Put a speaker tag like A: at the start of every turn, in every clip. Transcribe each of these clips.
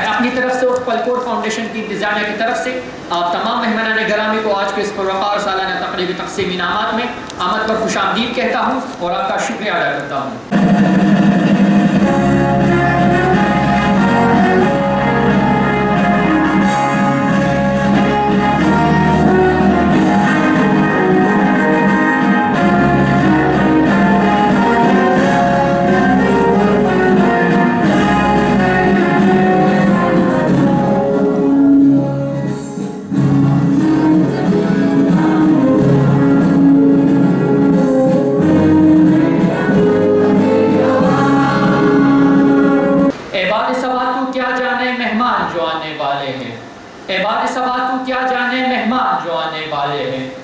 A: मैं अपनी तरफ से और पलकोट फाउंडेशन की इंतजामिया की तरफ से आप तमाम मेहमानान गिरामी को आज के इस पुरवकार सालाना तकरीबी तक़सीम इनामात में आमद पर खुशामदीद कहता हूँ और आपका शुक्रिया अदा करता हूँ।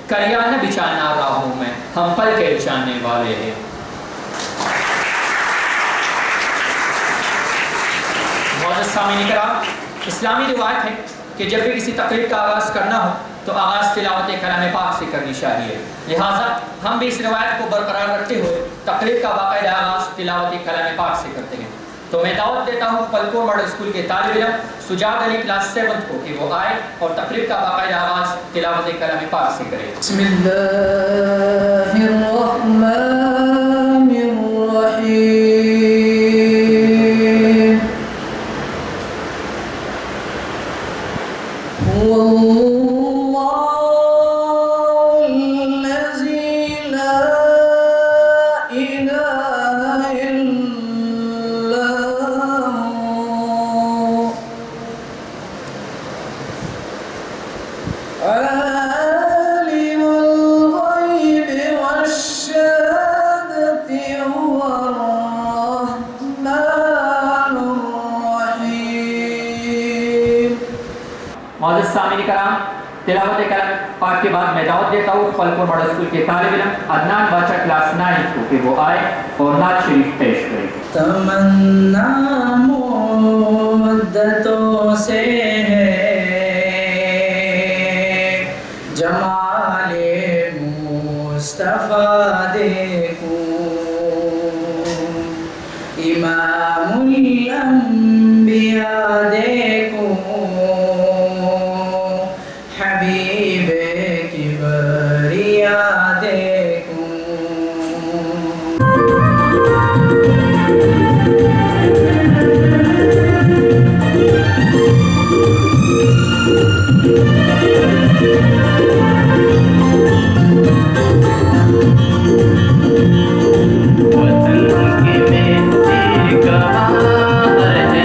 A: करिया न बिछाना राहों में हम पल के बिछाने वाले हैं। मौजूद सामीन कराम, इस्लामी रिवायत है कि जब भी किसी तकरीब का आगाज़ करना हो तो आगाज़ तिलावत कलाम पाक से करनी चाहिए। लिहाजा हम भी इस रिवायत को बरकरार रखते हुए तकरीब का बाकायदा आगाज़ तिलावत कलाम पाक से करते हैं। तो मैं दावत देता हूँ पलकोट मॉडल स्कूल के तालिब इल्म सुजाद अली क्लास 7 को कि वो आए और तकरीब का बाकायदा आगाज़ तिलावत कलाम पाक से करें। तिलावत कलाम पाक के बाद मैं दावत देता हूँ पलकोट मॉडल स्कूल के तालिब इल्म अदनान बादशाह क्लास 9 को कि वो आए और नात शरीफ पेश करें।
B: तमन्ना मुद्दतों से है जमाले मुस्तफा देखूं, इमामुल अंबिया देखूं, हबीबे किबरिया देखूं।
C: वतन की बेटी गवाह है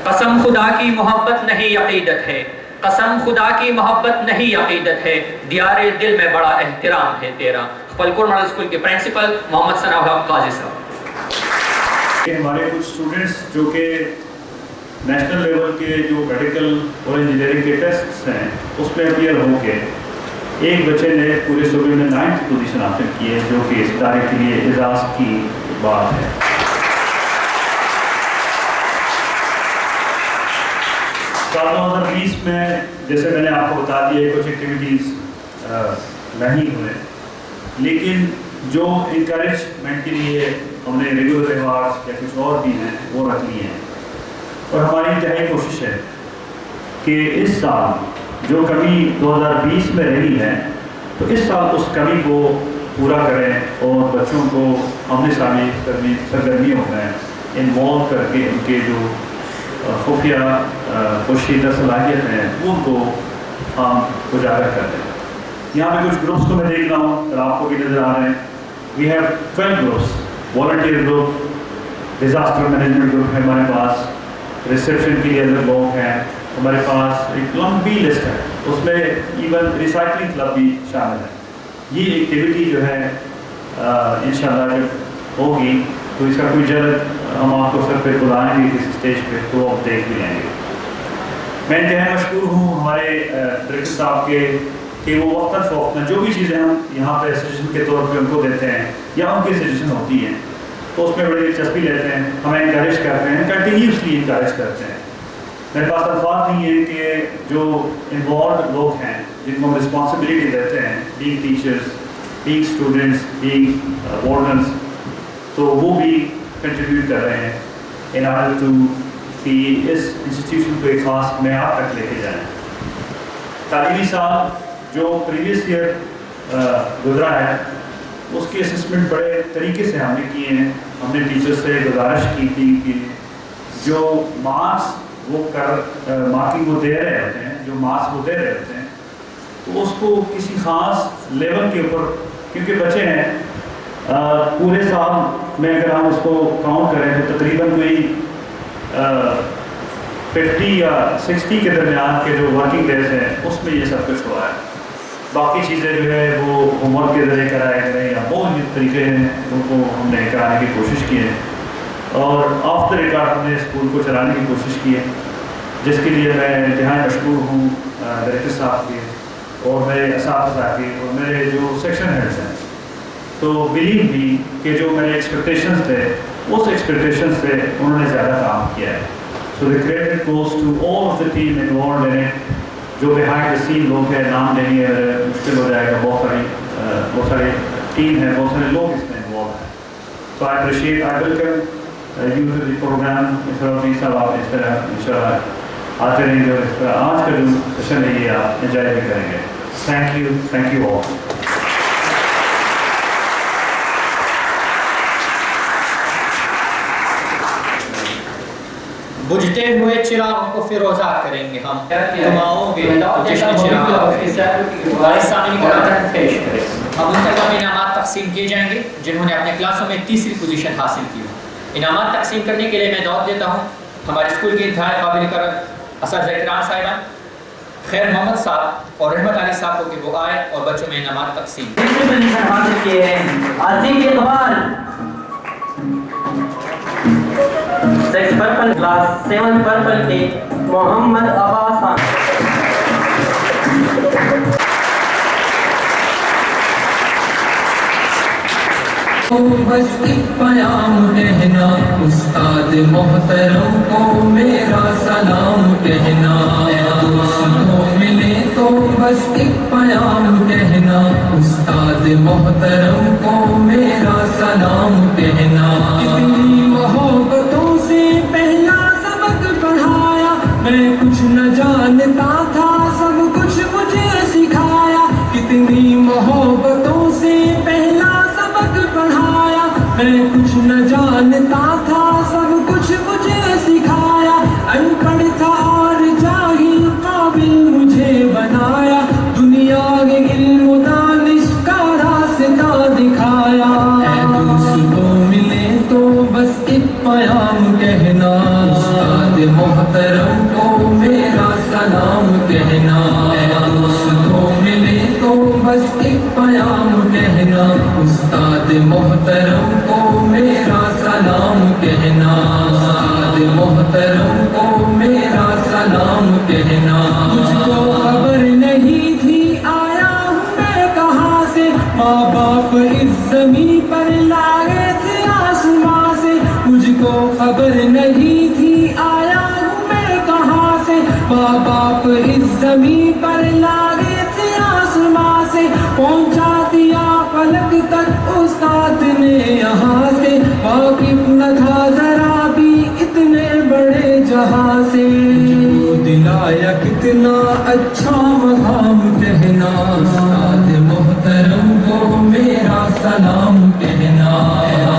A: कसम खुदा की मोहब्बत नहीं अकीदत है, कसम खुदा की मोहब्बत नहीं अकीदत है, दियारे दिल में बड़ा एहतराम है तेरा। पलकोर मॉडल स्कूल के प्रिंसिपल मोहम्मद सनाउल्लाह काजी साहब।
C: हमारे कुछ स्टूडेंट्स जो कि नेशनल लेवल के जो मेडिकल और इंजीनियरिंग के टेस्ट्स हैं उसमें अपीयर होके एक बच्चे ने पूरे सूबे में 9th पोजीशन हासिल की है, जो कि इस इदारे के लिए एजाज़ की बात है। साल 2020 में जैसे मैंने आपको बता दिया कुछ एक्टिविटीज़ नहीं हुए, लेकिन जो इंकरेजमेंट के लिए हमने रेगुलर अवार्ड्स या कुछ और भी हैं वो रख लिए हैं। और हमारी इंतहाई कोशिश है कि इस साल जो कमी 2020 में रही है तो इस साल उस कमी को पूरा करें और बच्चों को आमने सामने सरगर्मियों में इन्वॉल्व करके उनके जो खुफिया पोशीदा सलाहियत हैं उनको हम उजागर कर दें। यहाँ पे कुछ ग्रुप्स को मैं देख रहा हूँ और आपको भी नज़र आ रहे हैं। We have 12 groups, volunteer group, disaster management group है हमारे पास, रिसेप्शन के लिए अलग लोग हैं, हमारे पास एक लंबी लिस्ट है, उसमें इवन रिसाइकलिंग क्लब भी शामिल है। ये एक्टिविटी जो है इंशाल्लाह जब होगी तो इसका कोई जल्द हम आपको सब पे बुलाएंगे किसी स्टेज पे तो आप देख भी लेंगे। मैं इंतहाई मशकूर हूँ हमारे डायरेक्टर साहब के कि वो वक्तन फ़ौक़्तन जो भी चीज़ें हम यहाँ पे सजेशन के तौर पे उनको देते हैं या उनकी सजेशन होती हैं तो उसमें बड़ी दिलचस्पी लेते हैं, हमें इंकरेज करते हैं, कंटिन्यूसली इंकरेज करते हैं। मेरे पास अल्फाज नहीं है कि जो इन्वॉल्व लोग हैं जिनको हम रिस्पॉन्सिबिलिटी देते हैं, being teachers, being students, being wardens, तो वो भी कंट्रीब्यूट कर रहे हैं इन ऑर्डर टू कि इस इंस्टीट्यूशन को एक ख़ास मेयार तक लेके जाएँ। तालीमी साल जो प्रीवियस ईयर गुजरा है उसकी असेसमेंट बड़े तरीके से हमने किए हैं। हमने टीचर से गुजारिश की थी कि जो मार्क्स वो मार्किंग वो दे रहे होते हैं, जो मार्क्स वो दे रहे होते हैं तो उसको किसी ख़ास लेवल के ऊपर, क्योंकि बच्चे हैं पूरे साल में अगर हम उसको काउंट करें तो तकरीबन कोई 50 या 60 के दरमियान के जो वर्किंग डेज हैं उसमें ये सब कुछ हुआ है। बाकी चीज़ें जो है वो होमवर्क के ज़रिए कराए गए या बहुत तरीके हैं उनको हमने कराने की कोशिश की है और ऑफ द रिकॉर्ड हमने स्कूल को चलाने की कोशिश की है, जिसके लिए मैं इंतहाई मशकूर हूँ डायरेक्टर साहब के और मेरे असातिज़ा के और मेरे जो सेक्शन हेड्स हैं। तो बिलीव भी कि जो मेरे एक्सपेक्टेशंस थे उस एक्सपेक्टेशन से उन्होंने ज़्यादा काम किया है। So the credit goes to all of the team involved in it. जो बिहाइंड द सीन लोग हैं, नाम लेने मुश्किल हो जाएगा, बहुत सारी टीम है, बहुत सारे लोग इसमें इन्वॉल्व हैं। So I appreciate, I welcome you to the program. सब आप इस तरह इंशाल्लाह आते रहेंगे और इस तरह आज का जो सेशन है ये आप एंजॉय भी करेंगे। Thank you all.
A: बुझते हुए चिरागों को फिरोजा करेंगे हम, घुमाओगे तो जश्न चिराग। अब उन तक हम इनामात तकसीम किए जाएंगे जिन्होंने अपने क्लासों में तीसरी पोजीशन हासिल की हो। इनामात तकसीम करने के लिए मैं दावत देता हूँ हमारे स्कूल के इंतहाई काबिल करम असातिज़ा किराम साहिबान खैर मोहम्मद साहब और रहमत अली साहब को कि वो आए और बच्चों में इनामात तकसीम।
D: पर्पल क्लास 7 पर्पल के मोहम्मद अब्बास खान।
E: बस एक प्याम कहना उस्ताद मोहतरम को मेरा सलाम कहना, दोस्तों मिले तो बस एक प्याम कहना उस्ताद मोहतरम को मेरा सलाम कहना। इतनी मोहब्बतों से पहला सबक पढ़ाया, मैं कुछ न जानता था सब कुछ मुझे सिखाया। कितनी मोहब्बतों से पहला सबक पढ़ाया, मैं कुछ न जानता था सब कुछ मुझे सिखाया। अनपढ़ था और जाहिल काबिल मुझे बनाया, दुनिया के इल्म दानिश का रास्ता दिखाया। दोस्तों मिले कहना, उस्ताद मोहतरम को मेरा सलाम कहना। मुझको खबर नहीं थी आया हूँ मैं कहाँ से, माँ बाप इस ज़मीं पर लाए थे आसमां से। मुझको खबर नहीं थी आया हूँ मैं कहाँ से, माँ बाप इस ज़मीं पर लाए थे आसमां से। पहुँचा दिया फलक तक उस्ताद ने यहाँ से, वाकिफ न था जरा भी इतने बड़े जहाँ से। मुझको दिलाया कितना अच्छा मकाम कहना, उस्ताद मोहतरम को मेरा सलाम कहना।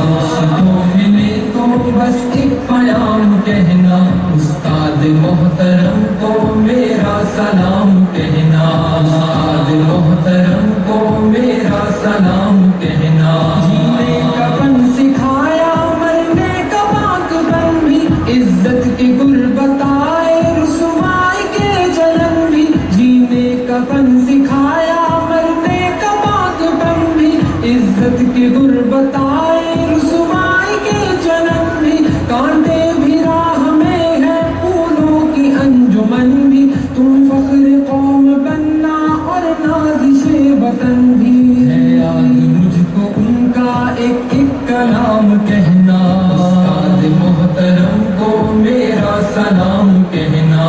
E: मुझको मिले तो बस एक प्याम कहना, उस्ताद मोहतरम को मेरा सलाम कहना, उस्ताद मोहतरम को मेरा सलाम कहना। जीने का फन सिखाया मरने का बाक़बन भी, इज्जत की गुल बताए रुसवाई के जलन भी। जीने का फन सिखाया मरने का बाक़बन भी, इज्जत की गुल बताए रुसवाई के जलन भी। कांटे भी राह में है फूलों की अंजुमन भी, तुम फख्र कौम बनना और नाज़िशे वतन भी। है याद मुझको उनका एक एक कलाम कहना, उस्ताद मोहतरम को मेरा सलाम कहना।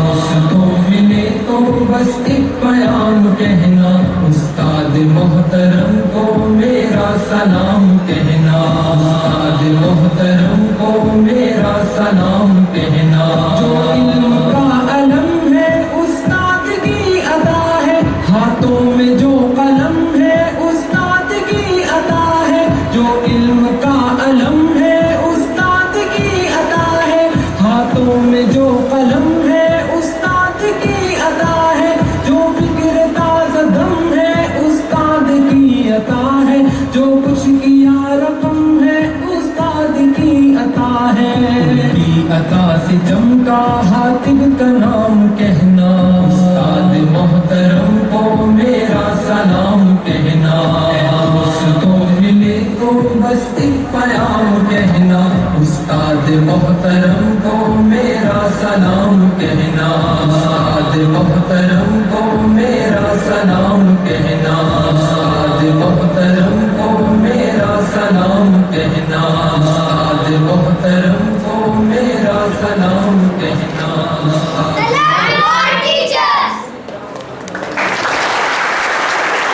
E: मुझको मिले तो बस एक प्याम कहना, उस्ताद मोहतरम को मेरा सलाम कहना, उस्ताद मोहतरम को मेरा सलाम कहना। जो इल्म का अलम है उस्ताद की अदा है, हाथों में जो कलम है उस्ताद की अदा है। जो इल्म का अलम है उस्ताद की अदा है, हाथों में जो कलम है उस्ताद की अदा है। जो फिक्र ताज़ा दम है उस्ताद की अता है, जो कुछ किया रकम है उस्ताद की अता है। उनकी अता से चमका हातिब का नाम कहना, उस्ताद मोहतरम को मेरा सलाम कहना। मुझको मिले तो बस एक प्याम कहना, उस्ताद मोहतरम को मेरा सलाम कहना, उस्ताद मोहतरम को मेरा सलाम कहना, उस्ताद मोहतरम को मेरा सलाम कहना, उस्ताद मोहतरम को मेरा सलाम कहना।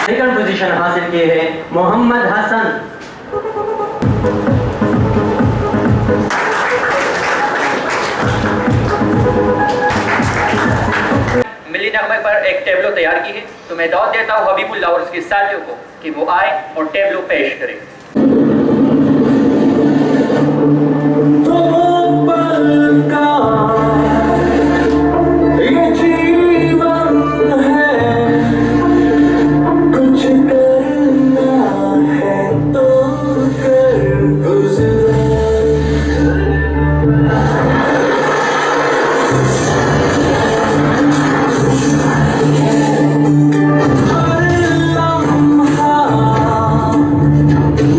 D: सेकंड पोजीशन हासिल किए हैं मोहम्मद हसन।
A: मिली नगमे पर एक टेबलो तैयार की है, तो मैं दावत देता हूँ हबीबुल्लाह और उसके साथियों को कि वो आए और टेबलो पेश करें।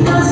F: Bas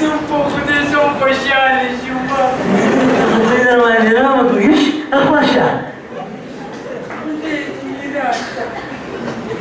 F: Sunt de sunt pășeale și umă.
G: Dar mai era mă tu ești așa.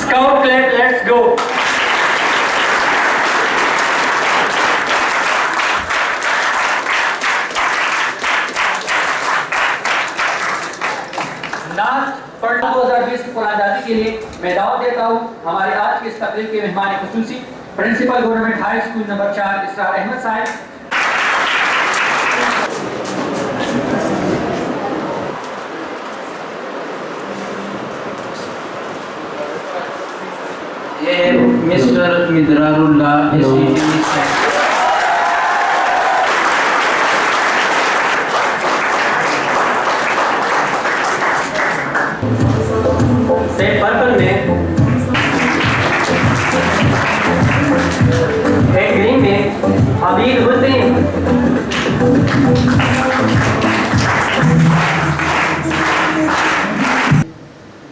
G: Scout clap, let's go.
A: नाज पढ़ना 2020 की आज़ादी के लिए मैं दावत देता हूँ हमारे आज के इस तकरीर के मेहमान खुसूसी principal government high school number 4 Israr Ahmad साहब।
B: ये मिस्टर मिदरारुल्लाह
D: सेट पर्पल में हेड ग्रीन में अबीर हुसैन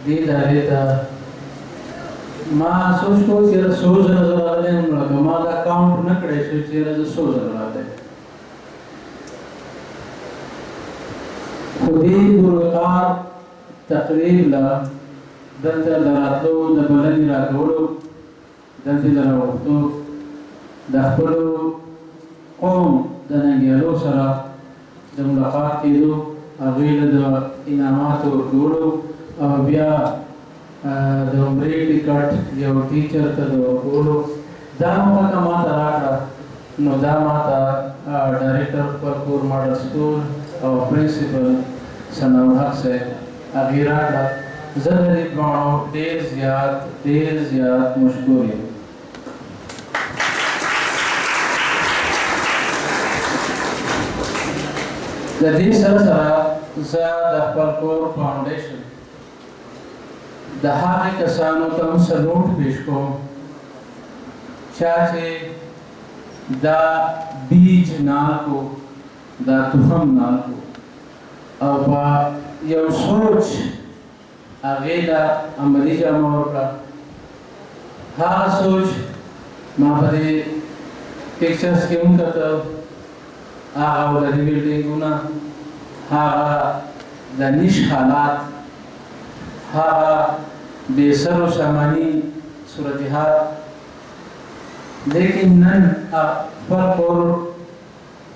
H: देता मां सोच को तेरा सोच नजर आ रहे हैं लगा मां का काउंट न करे सो तेरा जो सोच नजर आता है खुदी पुरकार तकरीब ला दंता दरातो द बलनी रातोड़ो दंती दरावतो दखलो कौम दनंगियालो सरा द मुलाकात कीदो अगील द इनामात वर्कोड़ो अब बिया द उम्रे टिकट यो टीचर ता दो बोलो दामा का माता राखा नो दामाता डायरेक्टर परपुर मॉडल स्कूल और प्रिंसिपल सनाम हक से अगीराटा ज़रूरी बाणों देर ज़्यादा मुश्किल जदीद सरसरा ज़्यादा परपुर फाउंडेशन दहाके कसानों का सलूट पेश को चाचे दा बीज नाल को दा तुहम नाल को अब यह सोच आगेला अमली जामोर का हाँ सोच मापदे पिक्चर्स के उनका तो आगा वाला बिल्डिंग गुना हाँ दनिश हालात हाँ बेसर व सामानी सूरत हाल लेकिन नन पर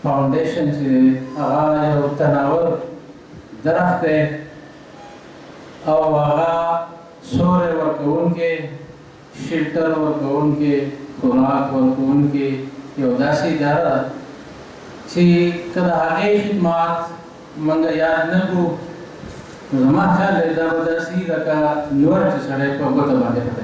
H: फाउंडेशन से आगा तनावर दरख्त है और आगा सोरे वर्क उनके शेल्टर वर्क उनके खुराक वर्क उनके योदासी दारा ची कदा आगे खिदमत मंगा याद न को ज़मा ख्याल है दावदासी लगा नूर चढ़े को बता बांधे पते